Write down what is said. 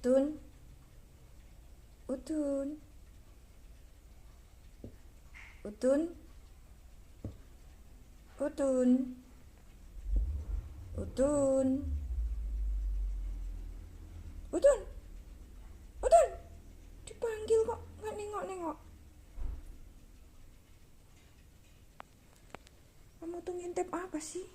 Utun, Utun, Utun, Utun, Utun, Utun, Utun. Dipanggil kok nggak nengok-nengok. Kamu tuh ngintip apa sih?